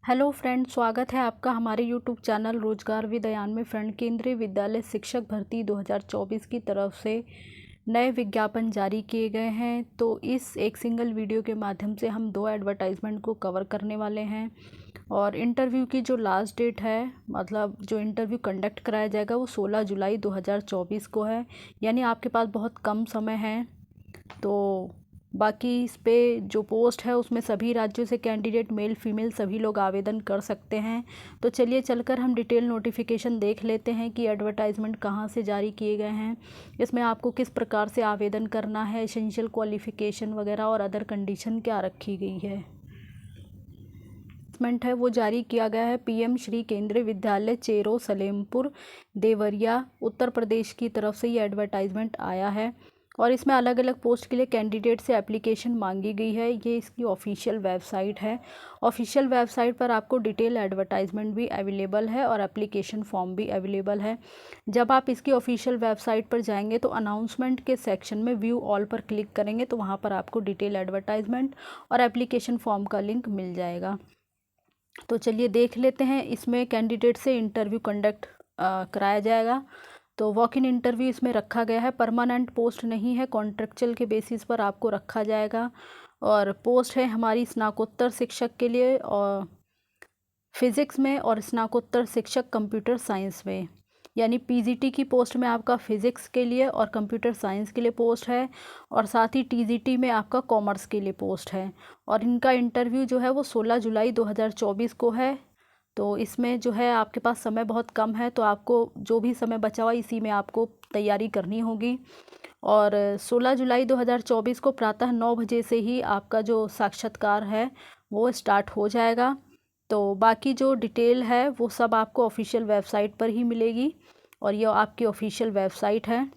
Hello friend, स्वागत है आपका हमारे यूट्यूब चैनल रोजगार विद अयान में। फ्रेंड, केंद्रीय विद्यालय शिक्षक भर्ती 2024 की तरफ से नए विज्ञापन जारी किए गए हैं। तो इस एक सिंगल वीडियो के माध्यम से हम 2 एडवर्टाइजमेंट को कवर करने वाले हैं। और इंटरव्यू की जो लास्ट डेट है, मतलब जो इंटरव्यू कंडक्ट कराया जाएगा, वो 16 जुलाई 2024 को है। यानी आपके पास बहुत कम समय है। तो बाकी इस पे जो पोस्ट है उसमें सभी राज्यों से कैंडिडेट मेल फीमेल सभी लोग आवेदन कर सकते हैं। तो चलिए चलकर हम डिटेल नोटिफिकेशन देख लेते हैं कि एडवर्टाइजमेंट कहाँ से जारी किए गए हैं, इसमें आपको किस प्रकार से आवेदन करना है, एसेंशियल क्वालिफ़िकेशन वगैरह और अदर कंडीशन क्या रखी गई है। एडवर्टाइजमेंट है वो जारी किया गया है पीएम श्री केंद्रीय विद्यालय चेरो सलेमपुर देवरिया उत्तर प्रदेश की तरफ से ये एडवर्टाइजमेंट आया है। और इसमें अलग अलग पोस्ट के लिए कैंडिडेट से एप्लीकेशन मांगी गई है। ये इसकी ऑफिशियल वेबसाइट है। ऑफिशियल वेबसाइट पर आपको डिटेल एडवर्टाइजमेंट भी अवेलेबल है और एप्लीकेशन फॉर्म भी अवेलेबल है। जब आप इसकी ऑफिशियल वेबसाइट पर जाएंगे तो अनाउंसमेंट के सेक्शन में व्यू ऑल पर क्लिक करेंगे तो वहाँ पर आपको डिटेल एडवर्टाइजमेंट और एप्लीकेशन फॉर्म का लिंक मिल जाएगा। तो चलिए देख लेते हैं। इसमें कैंडिडेट से इंटरव्यू कंडक्ट कराया जाएगा। तो वॉक इन इंटरव्यू इसमें रखा गया है। परमानेंट पोस्ट नहीं है, कॉन्ट्रेक्चुअल के बेसिस पर आपको रखा जाएगा। और पोस्ट है हमारी स्नातकोत्तर शिक्षक के लिए और फिज़िक्स में, और स्नातकोत्तर शिक्षक कंप्यूटर साइंस में। यानी पीजीटी की पोस्ट में आपका फिज़िक्स के लिए और कंप्यूटर साइंस के लिए पोस्ट है, और साथ ही टीजीटी में आपका कॉमर्स के लिए पोस्ट है। और इनका इंटरव्यू जो है वो 16 जुलाई 2024 को है। तो इसमें जो है आपके पास समय बहुत कम है, तो आपको जो भी समय बचा हुआ इसी में आपको तैयारी करनी होगी। और 16 जुलाई 2024 को प्रातः 9 बजे से ही आपका जो साक्षात्कार है वो स्टार्ट हो जाएगा। तो बाकी जो डिटेल है वो सब आपको ऑफिशियल वेबसाइट पर ही मिलेगी, और ये आपकी ऑफिशियल वेबसाइट है।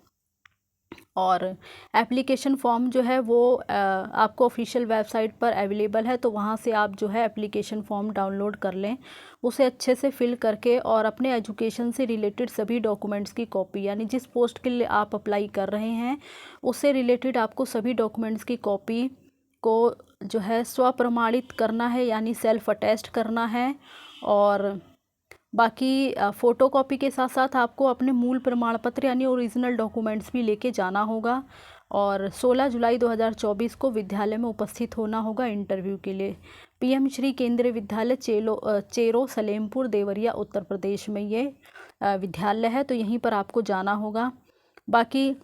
और एप्लीकेशन फॉर्म जो है वो आपको ऑफिशियल वेबसाइट पर अवेलेबल है, तो वहाँ से आप जो है एप्लीकेशन फॉर्म डाउनलोड कर लें, उसे अच्छे से फिल करके और अपने एजुकेशन से रिलेटेड सभी डॉक्यूमेंट्स की कॉपी, यानी जिस पोस्ट के लिए आप अप्लाई कर रहे हैं उससे रिलेटेड आपको सभी डॉक्यूमेंट्स की कॉपी को जो है स्वप्रमाणित करना है, यानी सेल्फ अटेस्ट करना है। और बाकी फ़ोटोकॉपी के साथ साथ आपको अपने मूल प्रमाण पत्र यानी ओरिजिनल डॉक्यूमेंट्स भी लेके जाना होगा। और 16 जुलाई 2024 को विद्यालय में उपस्थित होना होगा इंटरव्यू के लिए। पीएम श्री केंद्रीय विद्यालय चेरो सलेमपुर देवरिया उत्तर प्रदेश में ये विद्यालय है, तो यहीं पर आपको जाना होगा। बाकी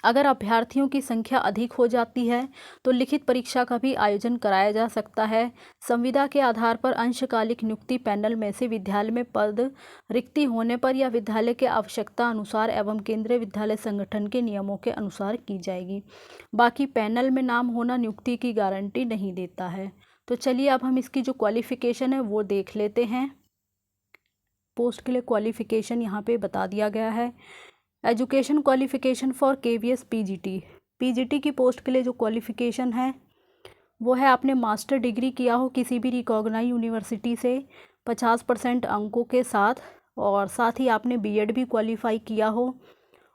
अगर अभ्यर्थियों की संख्या अधिक हो जाती है तो लिखित परीक्षा का भी आयोजन कराया जा सकता है। संविदा के आधार पर अंशकालिक नियुक्ति पैनल में से विद्यालय में पद रिक्ति होने पर या विद्यालय के आवश्यकता अनुसार एवं केंद्रीय विद्यालय संगठन के नियमों के अनुसार की जाएगी। बाकी पैनल में नाम होना नियुक्ति की गारंटी नहीं देता है। तो चलिए अब हम इसकी जो क्वालिफ़िकेशन है वो देख लेते हैं। पोस्ट के लिए क्वालिफ़िकेशन यहाँ पे बता दिया गया है। Education qualification for KVS PGT. PGT की पोस्ट के लिए जो क्वालिफ़िकेशन है वो है आपने मास्टर डिग्री किया हो किसी भी रिकॉग्नाइज यूनिवर्सिटी से 50% अंकों के साथ, और साथ ही आपने बीएड भी क्वालिफाई किया हो,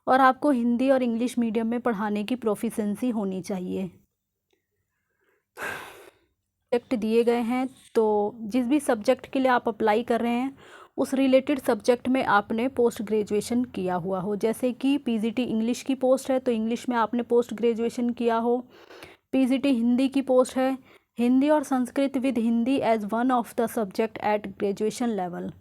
और आपको हिंदी और इंग्लिश मीडियम में पढ़ाने की प्रोफिशेंसी होनी चाहिए। सब्जेक्ट दिए गए हैं, तो जिस भी सब्जेक्ट के लिए आप अप्लाई कर रहे हैं उस रिलेटेड सब्जेक्ट में आपने पोस्ट ग्रेजुएशन किया हुआ हो। जैसे कि पीजीटी इंग्लिश की पोस्ट है तो इंग्लिश में आपने पोस्ट ग्रेजुएशन किया हो। पीजीटी हिंदी की पोस्ट है, हिंदी और Sanskrit with Hindi as one of the subject at graduation level.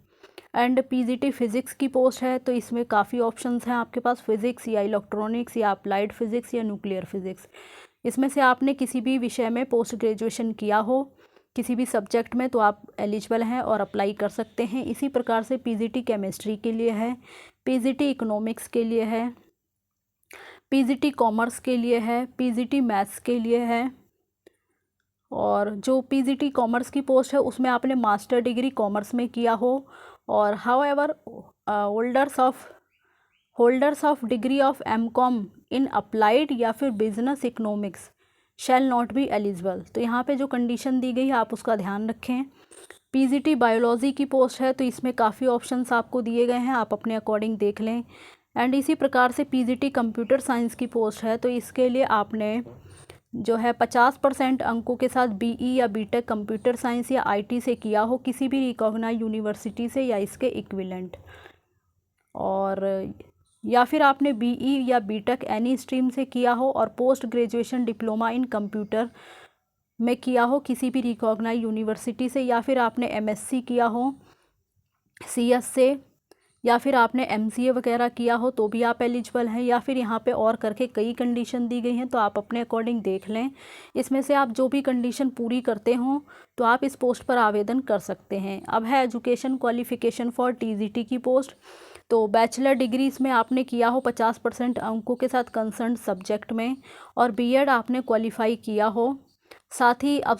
And PGT physics की पोस्ट है, तो इसमें काफ़ी ऑप्शंस हैं आपके पास, फिज़िक्स या इलेक्ट्रॉनिक्स या अप्लाइड फिज़िक्स या न्यूक्लियर फिज़िक्स। इसमें से आपने किसी भी विषय में पोस्ट ग्रेजुएशन किया हो किसी भी सब्जेक्ट में तो आप एलिजिबल हैं और अप्लाई कर सकते हैं। इसी प्रकार से पीजीटी केमिस्ट्री के लिए है, पीजीटी इकोनॉमिक्स के लिए है, पीजीटी कॉमर्स के लिए है, पीजीटी मैथ्स के लिए है। और जो पीजीटी कॉमर्स की पोस्ट है उसमें आपने मास्टर डिग्री कॉमर्स में किया हो, और however holders of degree of MCom in applied या फिर business economics shall not be eligible. तो यहाँ पे जो कंडीशन दी गई है आप उसका ध्यान रखें। पीजीटी बायोलॉजी की पोस्ट है, तो इसमें काफ़ी ऑप्शंस आपको दिए गए हैं, आप अपने अकॉर्डिंग देख लें। एंड इसी प्रकार से पीजीटी कंप्यूटर साइंस की पोस्ट है, तो इसके लिए आपने जो है 50% अंकों के साथ बीई या बीटेक कंप्यूटर साइंस या आईटी से किया हो किसी भी रिकॉग्नाइज यूनिवर्सिटी से या इसके इक्विवेलेंट, और या फिर आपने बीई या बीटेक एनी स्ट्रीम से किया हो और post graduation diploma in computer में किया हो किसी भी रिकॉग्नाइज यूनिवर्सिटी से, या फिर आपने एमएससी किया हो सीएस से, या फिर आपने एमसीए वगैरह किया हो तो भी आप एलिजिबल हैं, या फिर यहाँ पे और करके कई कंडीशन दी गई हैं तो आप अपने अकॉर्डिंग देख लें। इसमें से आप जो भी कंडीशन पूरी करते हों तो आप इस पोस्ट पर आवेदन कर सकते हैं। अब है एजुकेशन क्वालिफिकेशन फॉर टीजीटी की पोस्ट। तो बैचलर डिग्री इसमें आपने किया हो 50% अंकों के साथ कंसर्न सब्जेक्ट में, और बीएड आपने क्वालिफाई किया हो। साथ ही अब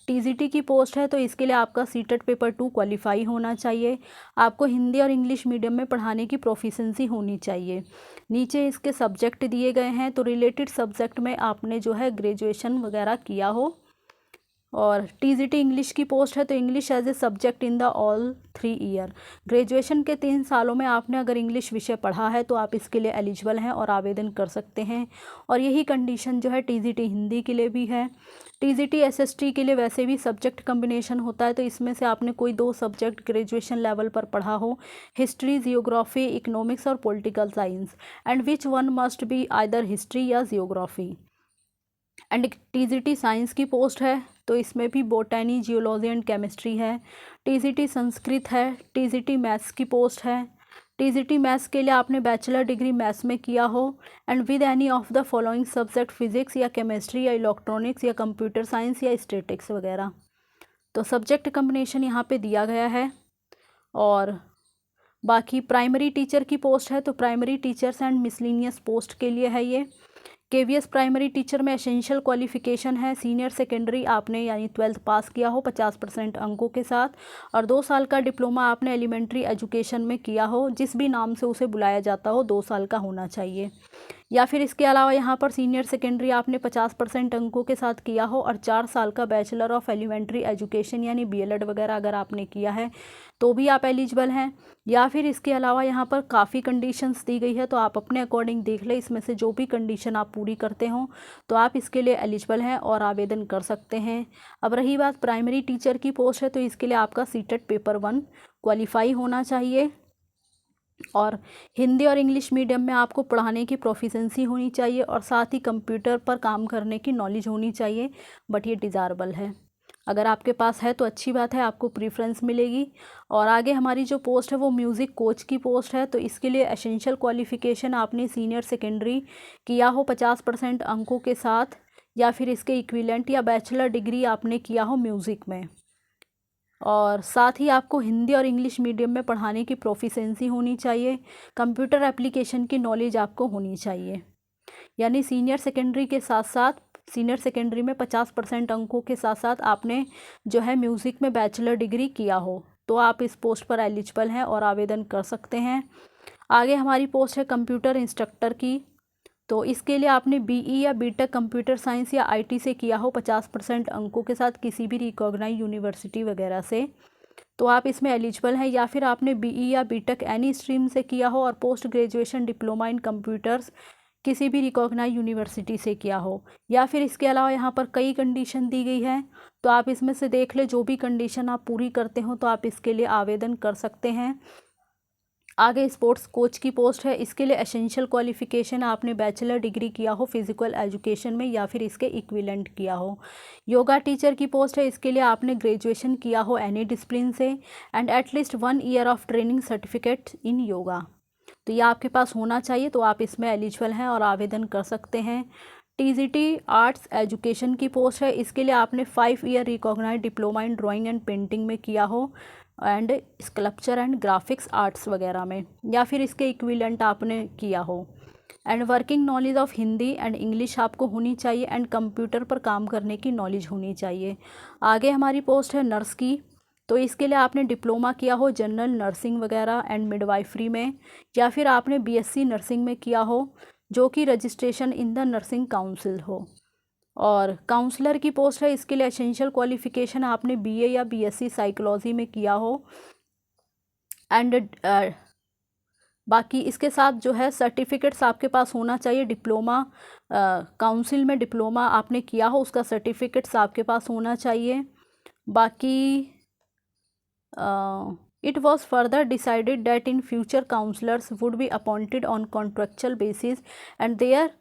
टीजीटी की पोस्ट है तो इसके लिए आपका सीटेट पेपर 2 क्वालिफाई होना चाहिए। आपको हिंदी और इंग्लिश मीडियम में पढ़ाने की प्रोफिशेंसी होनी चाहिए। नीचे इसके सब्जेक्ट दिए गए हैं, तो रिलेटेड सब्जेक्ट में आपने जो है ग्रेजुएशन वगैरह किया हो। और टीजीटी इंग्लिश की पोस्ट है तो English as a subject in the all 3 year. Graduation के 3 सालों में आपने अगर इंग्लिश विषय पढ़ा है तो आप इसके लिए एलिजिबल हैं और आवेदन कर सकते हैं। और यही कंडीशन जो है टीजीटी हिंदी के लिए भी है। टीजीटी एसएसटी के लिए वैसे भी सब्जेक्ट कम्बिनेशन होता है, तो इसमें से आपने कोई 2 सब्जेक्ट ग्रेजुएशन लेवल पर पढ़ा हो, हिस्ट्री, जियोग्राफी, इकोनॉमिक्स और political science, and which one must be either history या जियोग्राफी। एंड टीजीटी साइंस की पोस्ट है तो इसमें भी बोटैनी, जियोलॉजी एंड केमिस्ट्री है। टीजीटी संस्कृत है। टीजीटी मैथ्स की पोस्ट है। टीजीटी मैथ्स के लिए आपने बैचलर डिग्री मैथ्स में किया हो and with any of the following subject physics या केमिस्ट्री या इलेक्ट्रॉनिक्स या कंप्यूटर साइंस या स्टैटिक्स वगैरह। तो सब्जेक्ट कम्बिनेशन यहाँ पे दिया गया है। और बाकी प्राइमरी टीचर की पोस्ट है तो primary teachers and miscellaneous post के लिए है ये। केवीएस प्राइमरी टीचर में एसेंशियल क्वालिफिकेशन है सीनियर सेकेंडरी आपने यानी 12th पास किया हो 50% अंकों के साथ, और 2 साल का डिप्लोमा आपने एलिमेंट्री एजुकेशन में किया हो, जिस भी नाम से उसे बुलाया जाता हो 2 साल का होना चाहिए। या फिर इसके अलावा यहाँ पर सीनियर सेकेंडरी आपने 50% अंकों के साथ किया हो और 4 साल का बैचलर ऑफ एलिमेंट्री एजुकेशन यानी बीएलएड वगैरह अगर आपने किया है तो भी आप एलिजिबल हैं। या फिर इसके अलावा यहाँ पर काफ़ी कंडीशंस दी गई है तो आप अपने अकॉर्डिंग देख लें, इसमें से जो भी कंडीशन आप पूरी करते हो तो आप इसके लिए एलिजिबल हैं और आवेदन कर सकते हैं। अब रही बात प्राइमरी टीचर की पोस्ट है तो इसके लिए आपका सीटेट पेपर 1 क्वालिफाई होना चाहिए, और हिंदी और इंग्लिश मीडियम में आपको पढ़ाने की प्रोफिशेंसी होनी चाहिए, और साथ ही कंप्यूटर पर काम करने की नॉलेज होनी चाहिए, बट ये डिज़ायरेबल है। अगर आपके पास है तो अच्छी बात है, आपको प्रीफ्रेंस मिलेगी। और आगे हमारी जो पोस्ट है वो म्यूज़िक कोच की पोस्ट है, तो इसके लिए एसेंशियल क्वालिफ़िकेशन आपने सीनियर सेकेंडरी किया हो 50% अंकों के साथ, या फिर इसके इक्विवेलेंट, या बैचलर डिग्री आपने किया हो म्यूज़िक में, और साथ ही आपको हिंदी और इंग्लिश मीडियम में पढ़ाने की प्रोफिशेंसी होनी चाहिए। कंप्यूटर एप्लीकेशन की नॉलेज आपको होनी चाहिए, यानी सीनियर सेकेंडरी के साथ साथ सीनियर सेकेंडरी में 50% अंकों के साथ साथ आपने जो है म्यूज़िक में बैचलर डिग्री किया हो तो आप इस पोस्ट पर एलिजिबल हैं और आवेदन कर सकते हैं। आगे हमारी पोस्ट है कंप्यूटर इंस्ट्रक्टर की, तो इसके लिए आपने बीई या बीटेक कंप्यूटर साइंस या आईटी से किया हो 50% अंकों के साथ किसी भी रिकॉग्नाइज यूनिवर्सिटी वगैरह से, तो आप इसमें एलिजिबल हैं। या फिर आपने बीई या बीटेक एनी स्ट्रीम से किया हो और post graduation diploma in computers किसी भी रिकॉग्नाइज यूनिवर्सिटी से किया हो, या फिर इसके अलावा यहाँ पर कई कंडीशन दी गई है तो आप इसमें से देख ले, जो भी कंडीशन आप पूरी करते हो तो आप इसके लिए आवेदन कर सकते हैं। आगे स्पोर्ट्स कोच की पोस्ट है, इसके लिए एसेंशियल क्वालिफिकेशन आपने बैचलर डिग्री किया हो फिजिकल एजुकेशन में या फिर इसके इक्विवेलेंट किया हो। योगा टीचर की पोस्ट है, इसके लिए आपने ग्रेजुएशन किया हो एनी डिसिप्लिन से and at least 1 year of training certificate in yoga, तो ये आपके पास होना चाहिए, तो आप इसमें एलिजिबल हैं और आवेदन कर सकते हैं। टीजीटी आर्ट्स एजुकेशन की पोस्ट है, इसके लिए आपने 5 year recognise diploma in drawing and painting में किया हो and sculpture and graphics arts वगैरह में, या फिर इसके इक्विवेलेंट आपने किया हो। And working knowledge of Hindi and English आपको होनी चाहिए एंड कंप्यूटर पर काम करने की नॉलेज होनी चाहिए। आगे हमारी पोस्ट है नर्स की, तो इसके लिए आपने डिप्लोमा किया हो जनरल नर्सिंग वगैरह एंड मिडवाइफरी में, या फिर आपने बीएससी नर्सिंग में किया हो जो कि registration in the nursing council हो। और काउंसलर की पोस्ट है, इसके लिए एसेंशियल क्वालिफिकेशन आपने बीए या बीएससी साइकोलॉजी में किया हो एंड बाकी इसके साथ जो है सर्टिफिकेट्स आपके पास होना चाहिए। डिप्लोमा, काउंसिल में डिप्लोमा आपने किया हो उसका सर्टिफिकेट्स आपके पास होना चाहिए। बाकी it was further decided that in future councillors would be appointed on contractual basis and their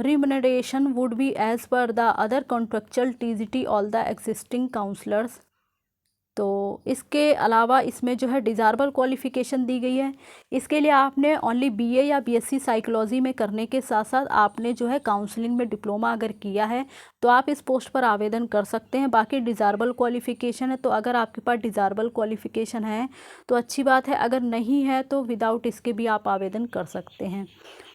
remuneration would be as per the other contractual TGT all the existing councillors। तो इसके अलावा इसमें जो है डिज़ायरेबल क्वालिफ़िकेशन दी गई है। इसके लिए आपने ओनली बीए या बीएससी साइकोलॉजी में करने के साथ साथ आपने जो है काउंसलिंग में डिप्लोमा अगर किया है तो आप इस पोस्ट पर आवेदन कर सकते हैं। बाकी डिज़ायरेबल क्वालिफ़िकेशन है, तो अगर आपके पास डिज़ायरेबल क्वालिफ़िकेशन है तो अच्छी बात है, अगर नहीं है तो विदाउट इसके भी आप आवेदन कर सकते हैं।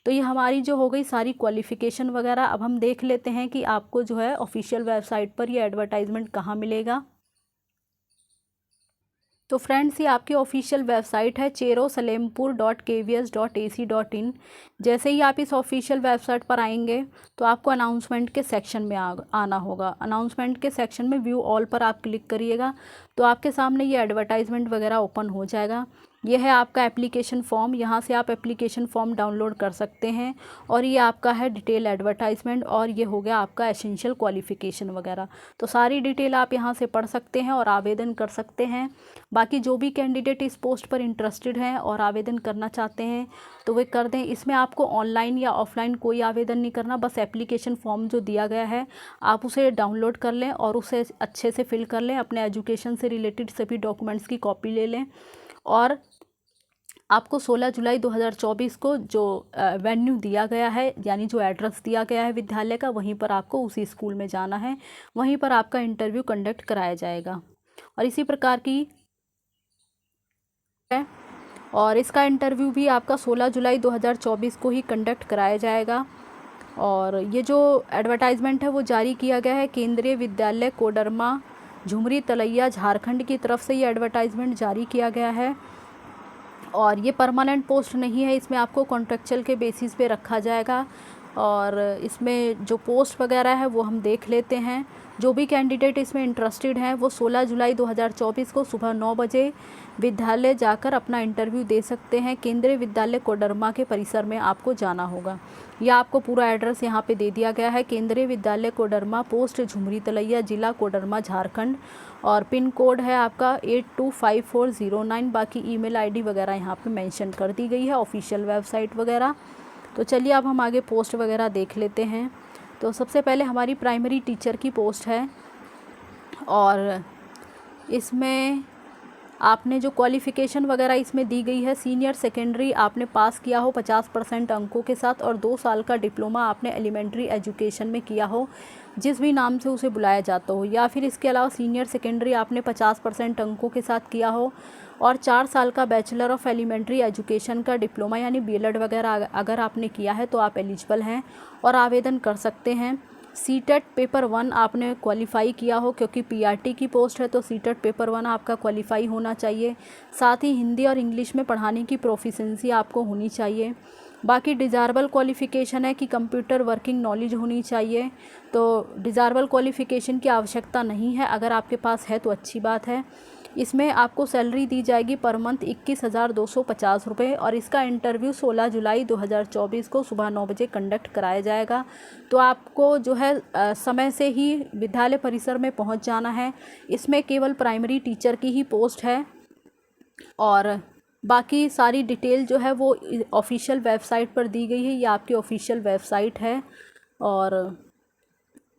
तो ये हमारी जो हो गई सारी क्वालिफ़िकेशन वगैरह। अब हम देख लेते हैं कि आपको जो है ऑफिशियल वेबसाइट पर ये एडवर्टाइजमेंट कहाँ मिलेगा। तो फ्रेंड्स, ये आपकी ऑफिशियल वेबसाइट है cherosalempur.kvs.ac.in। जैसे ही आप इस ऑफिशियल वेबसाइट पर आएंगे तो आपको अनाउंसमेंट के सेक्शन में आना होगा। अनाउंसमेंट के सेक्शन में व्यू ऑल पर आप क्लिक करिएगा तो आपके सामने ये एडवर्टाइजमेंट वगैरह ओपन हो जाएगा। यह है आपका एप्लीकेशन फॉर्म, यहाँ से आप एप्लीकेशन फॉर्म डाउनलोड कर सकते हैं। और ये आपका है डिटेल एडवर्टाइजमेंट, और ये हो गया आपका एसेंशियल क्वालिफ़िकेशन वगैरह। तो सारी डिटेल आप यहाँ से पढ़ सकते हैं और आवेदन कर सकते हैं। बाकी जो भी कैंडिडेट इस पोस्ट पर इंटरेस्टेड हैं और आवेदन करना चाहते हैं तो वे कर दें। इसमें आपको ऑनलाइन या ऑफलाइन कोई आवेदन नहीं करना, बस एप्लीकेशन फॉर्म जो दिया गया है आप उसे डाउनलोड कर लें और उसे अच्छे से फिल कर लें। अपने एजुकेशन से रिलेटेड सभी डॉक्यूमेंट्स की कॉपी ले लें। और आपको 16 जुलाई 2024 को जो वेन्यू दिया गया है, यानी जो एड्रेस दिया गया है विद्यालय का, वहीं पर आपको उसी स्कूल में जाना है। वहीं पर आपका इंटरव्यू कंडक्ट कराया जाएगा। और इसी प्रकार की है, और इसका इंटरव्यू भी आपका 16 जुलाई 2024 को ही कंडक्ट कराया जाएगा। और ये जो एडवर्टाइजमेंट है वो जारी किया गया है केंद्रीय विद्यालय कोडरमा, झुमरी तलैया, झारखंड की तरफ से ये एडवर्टाइजमेंट जारी किया गया है। और ये परमानेंट पोस्ट नहीं है, इसमें आपको कॉन्ट्रेक्चुअल के बेसिस पे रखा जाएगा। और इसमें जो पोस्ट वगैरह है वो हम देख लेते हैं। जो भी कैंडिडेट इसमें इंटरेस्टेड हैं वो 16 जुलाई 2024 को सुबह 9 बजे विद्यालय जाकर अपना इंटरव्यू दे सकते हैं। केंद्रीय विद्यालय कोडरमा के परिसर में आपको जाना होगा। यह आपको पूरा एड्रेस यहाँ पे दे दिया गया है। केंद्रीय विद्यालय कोडरमा, पोस्ट झुमरी तलैया, जिला कोडरमा, झारखंड। और पिन कोड है आपका 825409। बाकी ईमेल आईडी वगैरह यहाँ पे मेंशन कर दी गई है, ऑफिशियल वेबसाइट वगैरह। तो चलिए अब हम आगे पोस्ट वगैरह देख लेते हैं। तो सबसे पहले हमारी प्राइमरी टीचर की पोस्ट है, और इसमें आपने जो क्वालिफ़िकेशन वगैरह इसमें दी गई है, सीनियर सेकेंडरी आपने पास किया हो 50% अंकों के साथ, और 2 साल का डिप्लोमा आपने एलिमेंट्री एजुकेशन में किया हो, जिस भी नाम से उसे बुलाया जाता हो। या फिर इसके अलावा सीनियर सेकेंडरी आपने 50% अंकों के साथ किया हो, और 4 साल का बैचलर ऑफ एलिमेंट्री एजुकेशन का डिप्लोमा यानी बीएलएड वगैरह अगर आपने किया है तो आप एलिजिबल हैं और आवेदन कर सकते हैं। सीटेट पेपर 1 आपने क्वालिफ़ाई किया हो, क्योंकि पीआरटी की पोस्ट है तो सीटेट पेपर 1 आपका क्वालिफ़ाई होना चाहिए। साथ ही हिंदी और इंग्लिश में पढ़ाने की प्रोफिशेंसी आपको होनी चाहिए। बाकी डिज़ायरेबल क्वालिफ़िकेशन है कि कंप्यूटर वर्किंग नॉलेज होनी चाहिए। तो डिज़ायरेबल क्वालिफ़िकेशन की आवश्यकता नहीं है, अगर आपके पास है तो अच्छी बात है। इसमें आपको सैलरी दी जाएगी पर मंथ 21,250 रुपये, और इसका इंटरव्यू 16 जुलाई 2024 को सुबह 9 बजे कंडक्ट कराया जाएगा। तो आपको जो है समय से ही विद्यालय परिसर में पहुंच जाना है। इसमें केवल प्राइमरी टीचर की ही पोस्ट है, और बाकी सारी डिटेल जो है वो ऑफिशियल वेबसाइट पर दी गई है। ये आपकी ऑफिशियल वेबसाइट है। और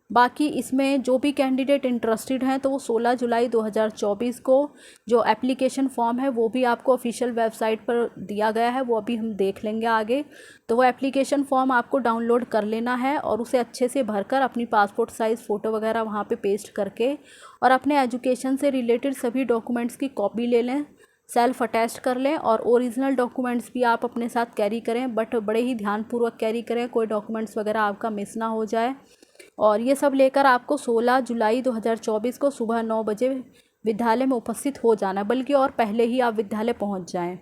बाकी इसमें जो भी कैंडिडेट इंटरेस्टेड हैं तो वो 16 जुलाई 2024 को जो एप्लीकेशन फॉर्म है वो भी आपको ऑफिशियल वेबसाइट पर दिया गया है, वो अभी हम देख लेंगे आगे। तो वो एप्लीकेशन फॉर्म आपको डाउनलोड कर लेना है और उसे अच्छे से भरकर अपनी पासपोर्ट साइज़ फ़ोटो वगैरह वहाँ पे पेस्ट करके और अपने एजुकेशन से रिलेटेड सभी डॉक्यूमेंट्स की कॉपी ले लें, सेल्फ अटैच कर लें। और ओरिजिनल डॉक्यूमेंट्स भी आप अपने साथ कैरी करें, बट बड़े ही ध्यानपूर्वक कैरी करें, कोई डॉक्यूमेंट्स वगैरह आपका मिस ना हो जाए। और ये सब लेकर आपको 16 जुलाई 2024 को सुबह 9 बजे विद्यालय में उपस्थित हो जाना है, बल्कि और पहले ही आप विद्यालय पहुंच जाएं।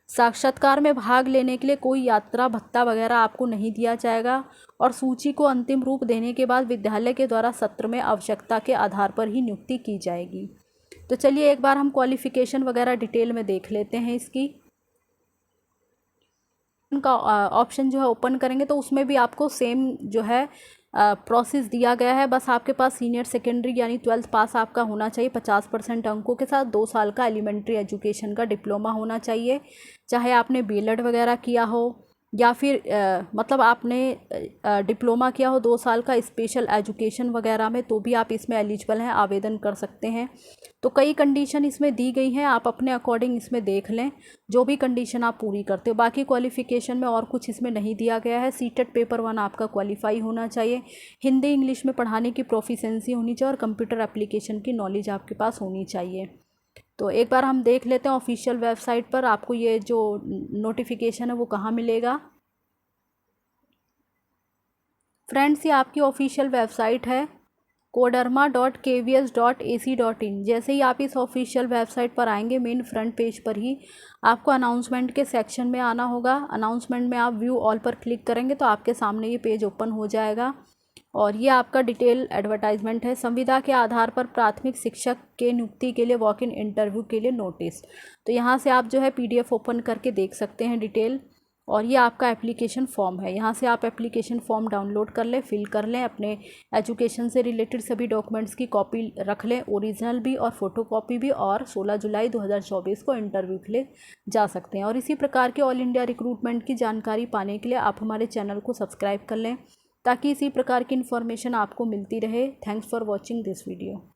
साक्षात्कार में भाग लेने के लिए कोई यात्रा भत्ता वगैरह आपको नहीं दिया जाएगा, और सूची को अंतिम रूप देने के बाद विद्यालय के द्वारा सत्र में आवश्यकता के आधार पर ही नियुक्ति की जाएगी। तो चलिए एक बार हम क्वालिफ़िकेशन वगैरह डिटेल में देख लेते हैं इसकी। का ऑप्शन जो है ओपन करेंगे तो उसमें भी आपको सेम जो है प्रोसेस दिया गया है। बस आपके पास सीनियर सेकेंडरी यानी 12th पास आपका होना चाहिए 50% अंकों के साथ, 2 साल का एलिमेंट्री एजुकेशन का डिप्लोमा होना चाहिए, चाहे आपने बीएलएड वगैरह किया हो या फिर मतलब आपने डिप्लोमा किया हो 2 साल का स्पेशल एजुकेशन वगैरह में, तो भी आप इसमें एलिजिबल हैं, आवेदन कर सकते हैं। तो कई कंडीशन इसमें दी गई हैं, आप अपने अकॉर्डिंग इसमें देख लें जो भी कंडीशन आप पूरी करते हो। बाकी क्वालिफ़िकेशन में और कुछ इसमें नहीं दिया गया है। सीटेट पेपर 1 आपका क्वालिफाई होना चाहिए, हिंदी इंग्लिश में पढ़ाने की प्रोफिशेंसी होनी चाहिए और कंप्यूटर एप्लीकेशन की नॉलेज आपके पास होनी चाहिए। तो एक बार हम देख लेते हैं ऑफिशियल वेबसाइट पर आपको ये जो नोटिफिकेशन है वो कहाँ मिलेगा। फ्रेंड्स, ये आपकी ऑफिशियल वेबसाइट है koderma.kvs.ac.in। जैसे ही आप इस ऑफिशियल वेबसाइट पर आएंगे, मेन फ्रंट पेज पर ही आपको अनाउंसमेंट के सेक्शन में आना होगा। अनाउंसमेंट में आप व्यू ऑल पर क्लिक करेंगे तो आपके सामने ये पेज ओपन हो जाएगा और ये आपका डिटेल एडवर्टाइजमेंट है। संविदा के आधार पर प्राथमिक शिक्षक के नियुक्ति के लिए वॉक इन इंटरव्यू के लिए नोटिस। तो यहाँ से आप जो है PDF ओपन करके देख सकते हैं डिटेल। और ये आपका एप्लीकेशन फॉर्म है, यहाँ से आप एप्लीकेशन फॉर्म डाउनलोड कर लें, फिल कर लें, अपने एजुकेशन से रिलेटेड सभी डॉक्यूमेंट्स की कॉपी रख लें, ओरिजिनल भी और फोटोकॉपी भी, और 16 जुलाई 2024 को इंटरव्यू के लिए जा सकते हैं। और इसी प्रकार के ऑल इंडिया रिक्रूटमेंट की जानकारी पाने के लिए आप हमारे चैनल को सब्सक्राइब कर लें ताकि इसी प्रकार की इन्फॉर्मेशन आपको मिलती रहे। Thanks for watching this video.